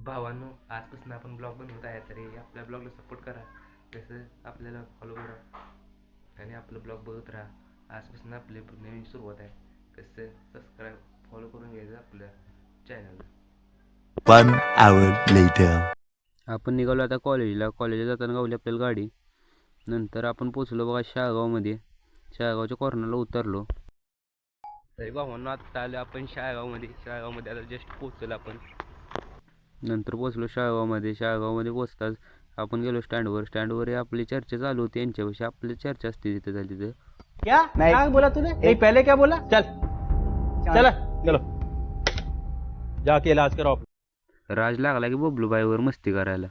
भावांनो, आजपासून आपण ब्लॉग बनवत आहे, तरी आपल्या ब्लॉगला सपोर्ट करा. तसं आपल्याला फॉलो करा आणि आपलं ब्लॉग बघत राहा. आजपासून आपली नवीन सुरुवात आहे. कसं सबस्क्राईब फॉलो करून घ्यायचं आपल्या चॅनलला. 1 hour later. आपण निघालो आता कॉलेजला जाताना गावली आपल्याला गाडी. नंतर आपण पोचलो बघा शाळगावमध्ये. शाळगावच्या कॉर्नरला उतरलो. तरी भावांनो आता आलो आपण शाळगावमध्ये आता जस्ट पोचलो आपण. नंतर पोचलो शाळगावमध्ये पोचताच आपण गेलो स्टँडवर आपली चर्चा चालू होती यांच्याविषयी. आपली चर्चा असते तिथे झाली तिथं. क्या बोला तूने? नहीं पहले क्या बोला? चलो जाके इलाज कराओ. राज लागला की बबलूबाईवर मस्ती करायला.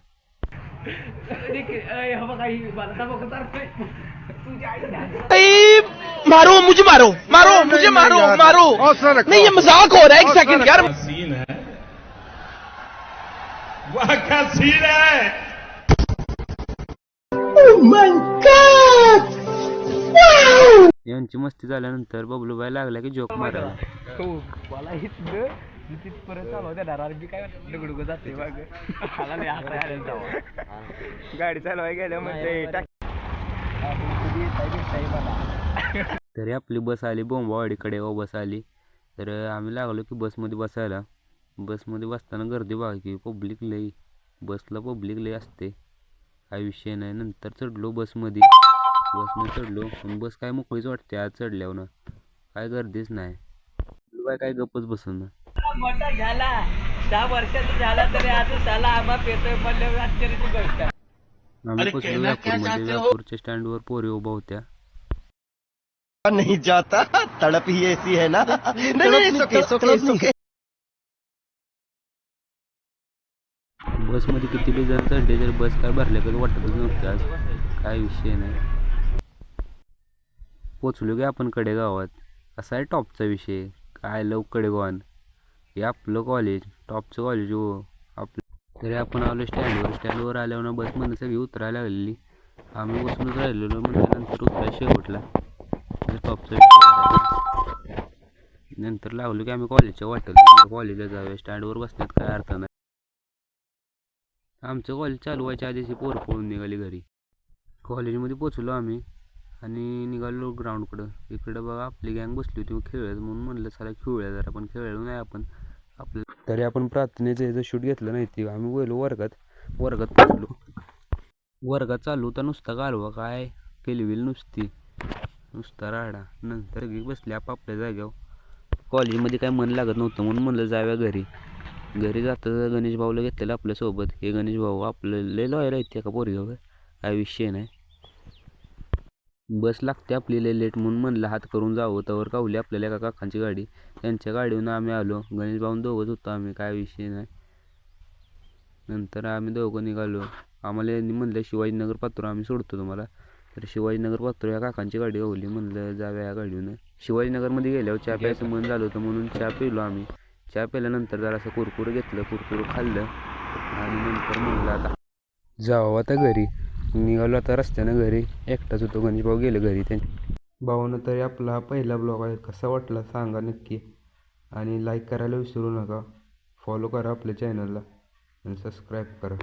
मारो मुझे मारो नहीं, ये मजाक हो रहा है. एक सेकंड यार. सीन है, वाह क्या सीन है. Oh my God. यांची मस्ती झाल्यानंतर बबलूबाई लागला की जोक मारायला. मला तिथपर्यंत चालू देणार मी काय डुगडुग जाते मला नाही गाडी चालवाय गेल्या म्हणजे तरी आपली बस आली बोंबावाडीकडे बस आली. तर आम्ही लागलो की बसमध्ये बसायला. बसमध्ये बसताना गर्दी बघा की पब्लिक लई असते. काही विषय नाही. नंतर चढलो बसमध्ये चढलो पण बस काय मोकळीच वाटते आज चढल्यावर ना. काय गर्दीच नाही. काय गप्पच बसून मोठा झाला 6 वर्षाचा झाला तरी अजून त्याला आंबा पेतोय म्हणल्यावर आश्चर्याची गोष्ट. आम्ही पोचलो व्यापूरच्या स्टँडवर पोरी उभा होत्या. नहीं जाता, तड़प ही ऐसी है ना. नहीं. बसमध्ये किती बी जण चढले तरी बस काय भरल्याकडे वाटतच नव्हते आज. काय विषय नाही. पोचलो की आपण कडेगावात. असा आहे टॉपचा विषय. काय लव कडेगावान हे आपलं कॉलेज, टॉपचं कॉलेज हो आपलं. तरी आपण आलो स्टँडवर आल्यावर बसमध्ये सगळी उतरायला लागलेली. आम्ही बसूनच राहिलेलो. नंतर उतरायला शेवटला टॉपचा विषय. नंतर लागलो की आम्ही कॉलेजच्या वाटेला कॉलेजला जाऊया. स्टँडवर बसण्यात काय अर्थ नाही. आमचं कॉलेज चालू व्हायच्या आधीची पोरं पळून निघाली घरी. कॉलेजमध्ये पोचलो आम्ही आणि निघालो ग्राउंडकडं. इकडं बघा आपली गँग बसली होती खेळत, म्हणून म्हणलं चला खेळूया जरा. पण खेळलो नाही आपण. तरी आपण प्रार्थनेचं याचं शूट घेतलं नाही. ती आम्ही गेलो वर्गात पोचलो. वर्गात चालू होता नुसता गारवा. काय केलविल नुसता राडा. नंतर सगळी बसली आपापल्या जाग्यावर. कॉलेजमध्ये काय मन लागत नव्हतं म्हणून म्हणलं जाव्या घरी जाता गणेश भाऊला घेतलेलं आपल्यासोबत. हे गणेश भाऊ आपलं लय लॉयर आहेत एका पोरग्यावर. काय विषय नाही. बस लागते आपली लय लेट म्हणून म्हणलं हात करून जावं. तवर कावली आपल्याला एका काकांची गाडी. त्यांच्या गाडीवरून आम्ही आलो. गणेश भाऊन दोघंच होतो आम्ही. काय विषय नाही. नंतर आम्ही दोघं निघालो. आम्हाला यांनी म्हणलं शिवाजीनगर पात्र आम्ही सोडतो तुम्हाला. तर शिवाजीनगर पात्र या काकांची गाडी गावली. म्हणलं जाव्या या गाडीवरून. शिवाजीनगरमध्ये गेल्यावर चहा प्यायचं मन झालं होतं म्हणून चहा पिलो आम्ही. चहा प्यायल्यानंतर जरासं कुरकुरं घेतलं. कुरकुरं खाल्लं आणि नंतर म्हणलं आता जावं आता घरी. निघालो आता रस्त्यानं घरी. एकटाच होतो. गणेश भाऊ गेले घरी त्यांनी. भावानं तरी आपला हा पहिला ब्लॉग आहे. कसा वाटला सांगा नक्की. आणि लाईक करायला विसरू नका. फॉलो करा आपल्या चॅनलला आणि सबस्क्राईब करा.